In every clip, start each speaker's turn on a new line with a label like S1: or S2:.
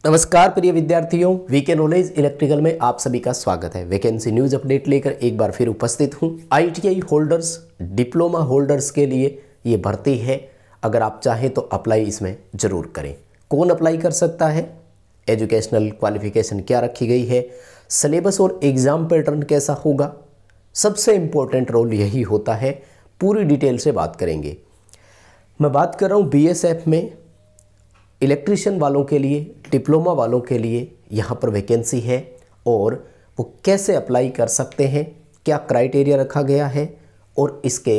S1: नमस्कार प्रिय विद्यार्थियों, वीके नॉलेज इलेक्ट्रिकल में आप सभी का स्वागत है। वैकेंसी न्यूज़ अपडेट लेकर एक बार फिर उपस्थित हूं। आईटीआई होल्डर्स, डिप्लोमा होल्डर्स के लिए ये भर्ती है। अगर आप चाहें तो अप्लाई इसमें ज़रूर करें। कौन अप्लाई कर सकता है, एजुकेशनल क्वालिफिकेशन क्या रखी गई है, सिलेबस और एग्ज़ाम पैटर्न कैसा होगा, सबसे इम्पोर्टेंट रोल यही होता है। पूरी डिटेल से बात करेंगे। मैं बात कर रहा हूँ बीएसएफ में इलेक्ट्रीशियन वालों के लिए, डिप्लोमा वालों के लिए यहाँ पर वैकेंसी है और वो कैसे अप्लाई कर सकते हैं, क्या क्राइटेरिया रखा गया है और इसके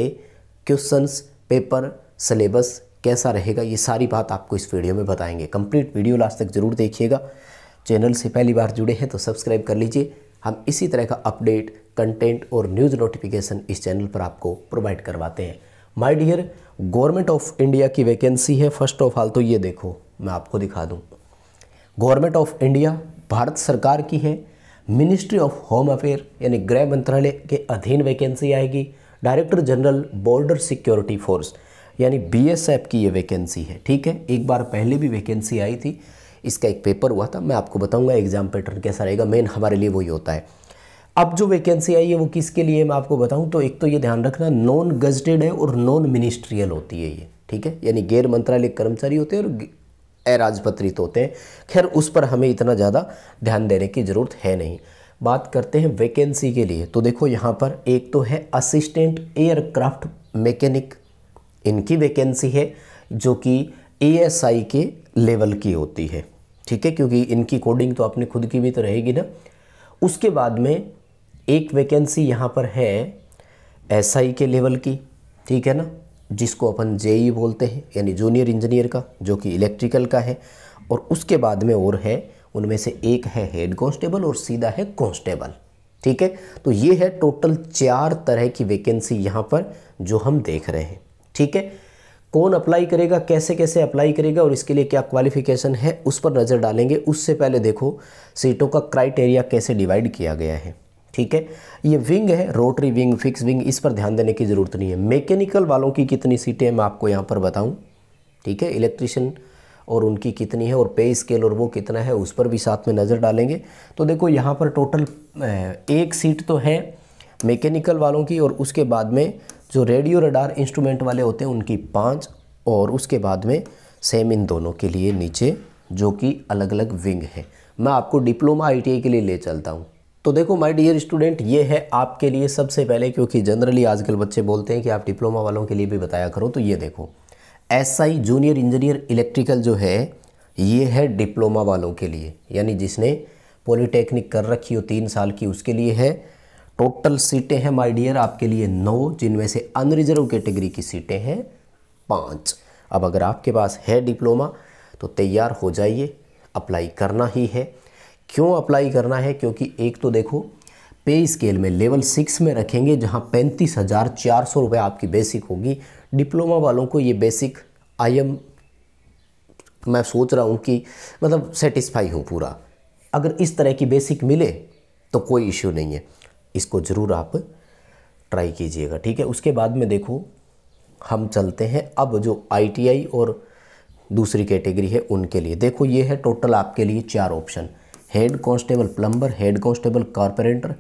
S1: क्वेश्चंस, पेपर, सिलेबस कैसा रहेगा, ये सारी बात आपको इस वीडियो में बताएंगे। कंप्लीट वीडियो लास्ट तक ज़रूर देखिएगा। चैनल से पहली बार जुड़े हैं तो सब्सक्राइब कर लीजिए। हम इसी तरह का अपडेट, कंटेंट और न्यूज़ नोटिफिकेशन इस चैनल पर आपको प्रोवाइड करवाते हैं। My dear, government of India की वैकेंसी है। फर्स्ट ऑफ ऑल तो ये देखो, मैं आपको दिखा दूं। गवर्नमेंट ऑफ इंडिया भारत सरकार की है। मिनिस्ट्री ऑफ होम अफेयर यानी गृह मंत्रालय के अधीन वैकेंसी आएगी। Director general border security force यानी बीएसएफ की ये वैकेंसी है। ठीक है, एक बार पहले भी वैकेंसी आई थी, इसका एक पेपर हुआ था, मैं आपको बताऊंगा एग्जाम पैटर्न कैसा रहेगा। मेन हमारे लिए वही होता है। अब जो वैकेंसी आई है वो किसके लिए मैं आपको बताऊं तो एक तो ये ध्यान रखना, नॉन गजटेड है और नॉन मिनिस्ट्रियल होती है ये। ठीक है, यानी गैर मंत्रालय कर्मचारी होते हैं और अराजपत्रित होते हैं। खैर, उस पर हमें इतना ज़्यादा ध्यान देने की ज़रूरत है नहीं। बात करते हैं वैकेंसी के लिए। तो देखो यहाँ पर एक तो है असिस्टेंट एयरक्राफ्ट मैकेनिक, इनकी वैकेंसी है जो कि एएसआई के लेवल की होती है। ठीक है, क्योंकि इनकी कोडिंग तो अपनी खुद की भी तो रहेगी ना। उसके बाद में एक वैकेंसी यहाँ पर है एसआई के लेवल की, ठीक है ना, जिसको अपन जेई बोलते हैं, यानी जूनियर इंजीनियर का, जो कि इलेक्ट्रिकल का है। और उसके बाद में और है, उनमें से एक है हेड कांस्टेबल और सीधा है कांस्टेबल। ठीक है, तो ये है टोटल 4 तरह की वैकेंसी यहाँ पर जो हम देख रहे हैं। ठीक है, कौन अप्लाई करेगा, कैसे कैसे अप्लाई करेगा और इसके लिए क्या क्वालिफिकेशन है, उस पर नज़र डालेंगे। उससे पहले देखो सीटों का क्राइटेरिया कैसे डिवाइड किया गया है। ठीक है, ये विंग है, रोटरी विंग, फिक्स विंग, इस पर ध्यान देने की ज़रूरत नहीं है। मैकेनिकल वालों की कितनी सीटें मैं आपको यहाँ पर बताऊँ। ठीक है, इलेक्ट्रिशियन और उनकी कितनी है और पे स्केल और वो कितना है, उस पर भी साथ में नज़र डालेंगे। तो देखो यहाँ पर टोटल 1 सीट तो है मैकेनिकल वालों की, और उसके बाद में जो रेडियो रडार इंस्ट्रूमेंट वाले होते हैं उनकी 5, और उसके बाद में सेम इन दोनों के लिए नीचे जो कि अलग अलग विंग है। मैं आपको डिप्लोमा आईटीआई के लिए ले चलता हूँ। तो देखो माय डियर स्टूडेंट, ये है आपके लिए सबसे पहले, क्योंकि जनरली आजकल बच्चे बोलते हैं कि आप डिप्लोमा वालों के लिए भी बताया करो। तो ये देखो, एसआई जूनियर इंजीनियर इलेक्ट्रिकल जो है ये है डिप्लोमा वालों के लिए, यानी जिसने पॉलीटेक्निक कर रखी हो 3 साल की, उसके लिए है। टोटल सीटें हैं माय डियर आपके लिए 9, जिनमें से अनरिजर्व कैटेगरी की सीटें हैं 5। अब अगर आपके पास है डिप्लोमा तो तैयार हो जाइए, अप्लाई करना ही है। क्यों अप्लाई करना है? क्योंकि एक तो देखो पे स्केल में लेवल 6 में रखेंगे, जहां 35,400 रुपये आपकी बेसिक होगी। डिप्लोमा वालों को ये बेसिक मैं सोच रहा हूँ कि मतलब सेटिस्फाई हूँ पूरा। अगर इस तरह की बेसिक मिले तो कोई इश्यू नहीं है, इसको ज़रूर आप ट्राई कीजिएगा। ठीक है, उसके बाद में देखो हम चलते हैं अब जो आईटीआई और दूसरी कैटेगरी है उनके लिए। देखो ये है टोटल आपके लिए 4 option, head constable plumber, head constable carpenter,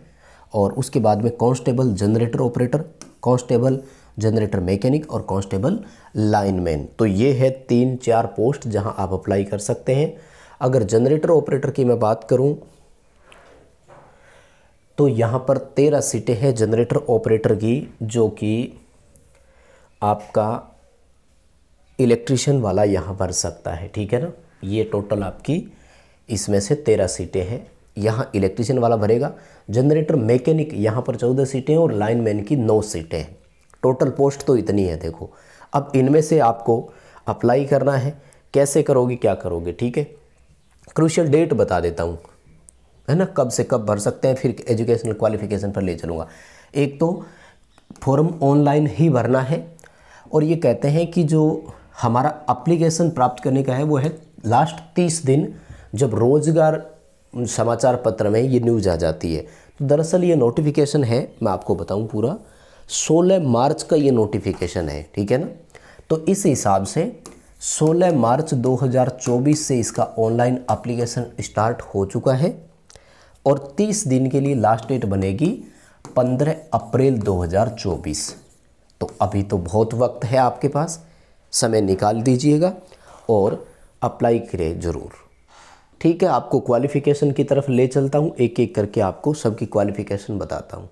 S1: और उसके बाद में constable generator operator, constable generator mechanic और कांस्टेबल लाइनमैन। तो ये है 3-4 पोस्ट जहां आप अप्लाई कर सकते हैं। अगर जनरेटर ऑपरेटर की मैं बात करूं तो यहाँ पर 13 सीटें हैं जनरेटर ऑपरेटर की, जो कि आपका इलेक्ट्रीशियन वाला यहाँ भर सकता है। ठीक है ना, ये टोटल आपकी इसमें से 13 सीटें हैं, यहाँ इलेक्ट्रीशियन वाला भरेगा। जनरेटर मैकेनिक यहाँ पर 14 सीटें और लाइनमैन की 9 सीटें हैं। टोटल पोस्ट तो इतनी है। देखो अब इनमें से आपको अप्लाई करना है, कैसे करोगे, क्या करोगे। ठीक है, क्रूशियल डेट बता देता हूँ, है ना, कब से कब भर सकते हैं, फिर एजुकेशनल क्वालिफिकेशन पर ले चलूँगा। एक तो फॉर्म ऑनलाइन ही भरना है, और ये कहते हैं कि जो हमारा एप्लीकेशन प्राप्त करने का है वो है लास्ट 30 दिन, जब रोजगार समाचार पत्र में ये न्यूज़ आ जाती है। तो दरअसल ये नोटिफिकेशन है, मैं आपको बताऊं पूरा, 16 मार्च का ये नोटिफिकेशन है। ठीक है ना, तो इस हिसाब से 16 मार्च 2024 से इसका ऑनलाइन एप्लीकेशन स्टार्ट हो चुका है और 30 दिन के लिए लास्ट डेट बनेगी 15 अप्रैल 2024। तो अभी तो बहुत वक्त है आपके पास, समय निकाल दीजिएगा और अप्लाई करें ज़रूर। ठीक है, आपको क्वालिफ़िकेशन की तरफ ले चलता हूँ, एक एक करके आपको सबकी क्वालिफ़िकेशन बताता हूँ।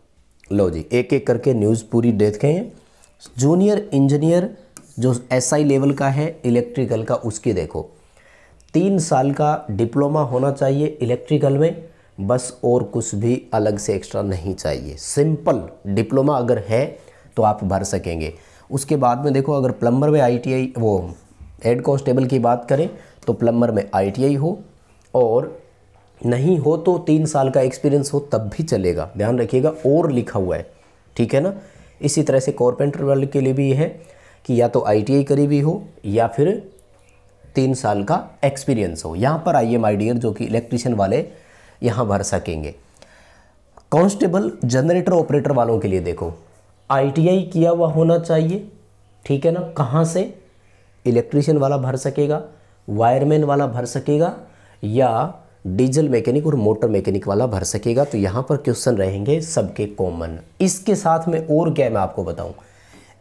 S1: लो जी, एक एक करके न्यूज़ पूरी देखें। जूनियर इंजीनियर जो SI लेवल का है इलेक्ट्रिकल का, उसकी देखो 3 साल का डिप्लोमा होना चाहिए इलेक्ट्रिकल में, बस और कुछ भी अलग से एक्स्ट्रा नहीं चाहिए। सिंपल डिप्लोमा अगर है तो आप भर सकेंगे। उसके बाद में देखो, अगर प्लम्बर में ITI, वो हेड कांस्टेबल की बात करें तो प्लम्बर में ITI हो, और नहीं हो तो 3 साल का एक्सपीरियंस हो तब भी चलेगा। ध्यान रखिएगा, और लिखा हुआ है, ठीक है ना। इसी तरह से कारपेंटर वाले के लिए भी है कि या तो ITI करी हुई हो या फिर 3 साल का एक्सपीरियंस हो। यहाँ पर आइए माय डियर, जो कि इलेक्ट्रिशियन वाले यहाँ भर सकेंगे। कांस्टेबल जनरेटर ऑपरेटर वालों के लिए देखो, ITI किया हुआ होना चाहिए, ठीक है ना। कहाँ से? इलेक्ट्रिशियन वाला भर सकेगा, वायरमैन वाला भर सकेगा, या डीजल मैकेनिक और मोटर मैकेनिक वाला भर सकेगा। तो यहाँ पर क्वेश्चन रहेंगे सबके कॉमन। इसके साथ में और क्या मैं आपको बताऊँ,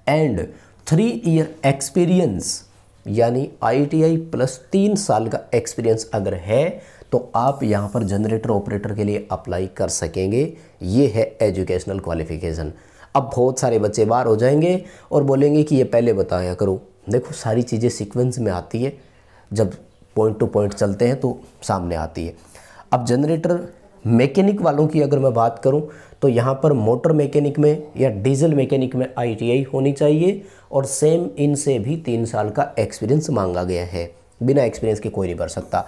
S1: एंड 3 ईयर एक्सपीरियंस, यानी ITI प्लस 3 साल का एक्सपीरियंस अगर है तो आप यहाँ पर जनरेटर ऑपरेटर के लिए अप्लाई कर सकेंगे। ये है एजुकेशनल क्वालिफिकेशन। अब बहुत सारे बच्चे बाहर हो जाएंगे और बोलेंगे कि ये पहले बताया करो। देखो, सारी चीज़ें सीक्वेंस में आती है, जब पॉइंट टू पॉइंट चलते हैं तो सामने आती है। अब जनरेटर मैकेनिक वालों की अगर मैं बात करूं तो यहाँ पर मोटर मैकेनिक में या डीजल मैकेनिक में ITI होनी चाहिए, और सेम इनसे भी 3 साल का एक्सपीरियंस मांगा गया है। बिना एक्सपीरियंस के कोई नहीं भर सकता।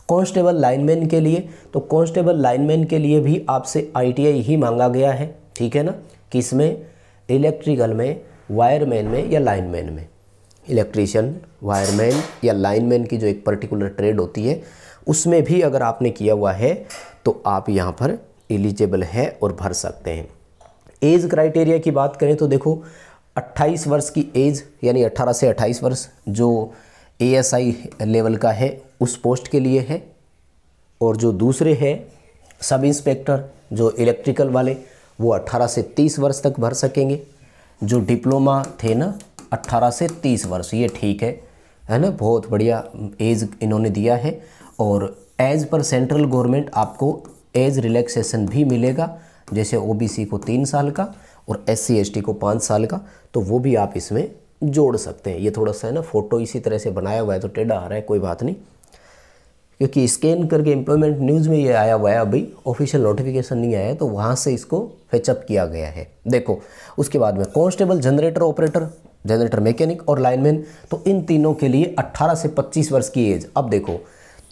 S1: कांस्टेबल लाइनमैन के लिए, तो कांस्टेबल लाइनमैन के लिए भी आपसे ITI ही मांगा गया है, ठीक है ना। किसमें? इलेक्ट्रिकल में, वायरमैन में या लाइनमैन में। इलेक्ट्रीशियन, वायरमैन या लाइनमैन की जो एक पर्टिकुलर ट्रेड होती है, उसमें भी अगर आपने किया हुआ है तो आप यहाँ पर एलिजिबल है और भर सकते हैं। एज क्राइटेरिया की बात करें तो देखो, 28 वर्ष की एज, यानी 18 से 28 वर्ष जो ASI लेवल का है उस पोस्ट के लिए है। और जो दूसरे है सब इंस्पेक्टर जो इलेक्ट्रिकल वाले, वो 18 से 30 वर्ष तक भर सकेंगे। जो डिप्लोमा थे ना 18 से 30 वर्ष, ये ठीक है ना, बहुत बढ़िया एज इन्होंने दिया है। और एज पर सेंट्रल गवर्नमेंट आपको एज रिलैक्सेशन भी मिलेगा, जैसे OBC को 3 साल का और SC ST को 5 साल का, तो वो भी आप इसमें जोड़ सकते हैं। ये थोड़ा सा है ना, फोटो इसी तरह से बनाया हुआ है तो टेढ़ा आ रहा है, कोई बात नहीं, क्योंकि स्कैन करके एम्प्लॉयमेंट न्यूज़ में ये आया हुआ है, अभी ऑफिशियल नोटिफिकेशन नहीं आया है, तो वहाँ से इसको फेचअप किया गया है। देखो, उसके बाद में constable, generator operator, generator mechanic और लाइनमैन, तो इन तीनों के लिए 18 से 25 वर्ष की एज। अब देखो,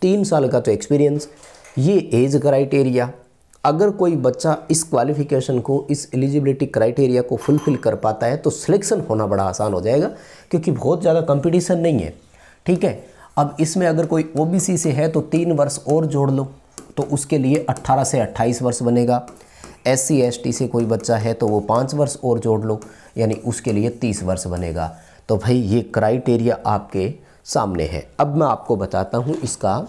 S1: 3 साल का तो एक्सपीरियंस, ये एज क्राइटेरिया। अगर कोई बच्चा इस क्वालिफिकेशन को, इस एलिजिबिलिटी क्राइटेरिया को फुलफिल कर पाता है तो सिलेक्शन होना बड़ा आसान हो जाएगा, क्योंकि बहुत ज़्यादा कंपटीशन नहीं है, ठीक है। अब इसमें अगर कोई OBC से है तो 3 वर्ष और जोड़ लो, तो उसके लिए 18 से 28 वर्ष बनेगा। SC ST से कोई बच्चा है तो वो 5 वर्ष और जोड़ लो, यानी उसके लिए 30 वर्ष बनेगा। तो भाई ये क्राइटेरिया आपके सामने है। अब मैं आपको बताता हूँ इसका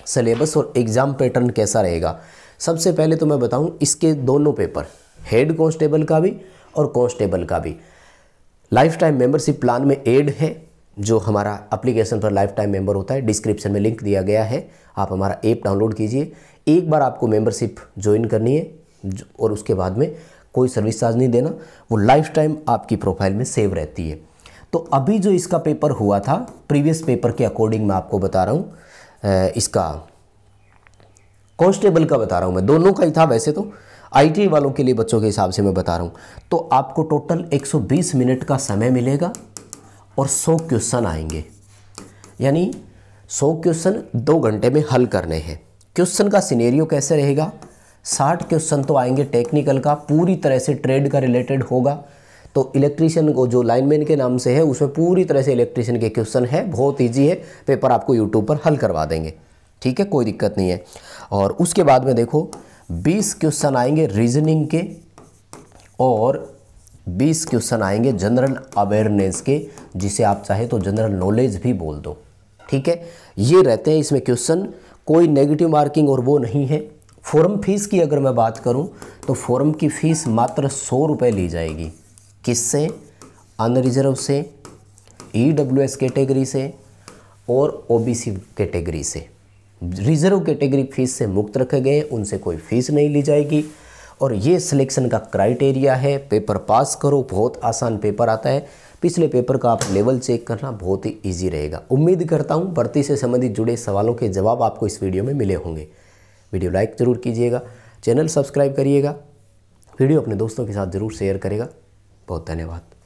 S1: सिलेबस और एग्ज़ाम पैटर्न कैसा रहेगा। सबसे पहले तो मैं बताऊँ इसके दोनों पेपर, हेड कांस्टेबल का भी और कांस्टेबल का भी, लाइफ टाइम मेंबरशिप प्लान में ऐड है। जो हमारा एप्लीकेशन पर लाइफ टाइम मेंबर होता है, डिस्क्रिप्शन में लिंक दिया गया है, आप हमारा ऐप डाउनलोड कीजिए। एक बार आपको मेंबरशिप ज्वाइन करनी है और उसके बाद में कोई सर्विस चार्ज नहीं देना, वो लाइफ टाइम आपकी प्रोफाइल में सेव रहती है। तो अभी जो इसका पेपर हुआ था, प्रीवियस पेपर के अकॉर्डिंग मैं आपको बता रहा हूँ, इसका कांस्टेबल का बता रहा हूँ मैं, दोनों का ही था वैसे तो, ITI वालों के लिए बच्चों के हिसाब से मैं बता रहा हूँ। तो आपको टोटल 120 मिनट का समय मिलेगा और 100 क्वेश्चन आएंगे, यानी 100 क्वेश्चन 2 घंटे में हल करने हैं। क्वेश्चन का सिनेरियो कैसे रहेगा, 60 क्वेश्चन तो आएंगे टेक्निकल का, पूरी तरह से ट्रेड का रिलेटेड होगा। तो इलेक्ट्रीशियन को जो लाइनमैन के नाम से है उसमें पूरी तरह से इलेक्ट्रीशियन के क्वेश्चन है, बहुत ईजी है, पेपर आपको यूट्यूब पर हल करवा देंगे, ठीक है, कोई दिक्कत नहीं है। और उसके बाद में देखो 20 क्वेश्चन आएंगे रीजनिंग के और 20 क्वेश्चन आएंगे जनरल अवेयरनेस के, जिसे आप चाहे तो जनरल नॉलेज भी बोल दो। ठीक है, ये रहते हैं इसमें क्वेश्चन, कोई नेगेटिव मार्किंग और वो नहीं है। फॉर्म फीस की अगर मैं बात करूं तो फॉर्म की फ़ीस मात्र 100 रुपये ली जाएगी। किससे? अनरिजर्व से, EWS कैटेगरी से और OBC कैटेगरी से। रिजर्व कैटेगरी फीस से मुक्त रखे गए, उनसे कोई फीस नहीं ली जाएगी। और ये सिलेक्शन का क्राइटेरिया है, पेपर पास करो, बहुत आसान पेपर आता है। पिछले पेपर का आप लेवल चेक करना, बहुत ही इजी रहेगा। उम्मीद करता हूँ भर्ती से संबंधित जुड़े सवालों के जवाब आपको इस वीडियो में मिले होंगे। वीडियो लाइक ज़रूर कीजिएगा, चैनल सब्सक्राइब करिएगा, वीडियो अपने दोस्तों के साथ ज़रूर शेयर करेगा। बहुत धन्यवाद।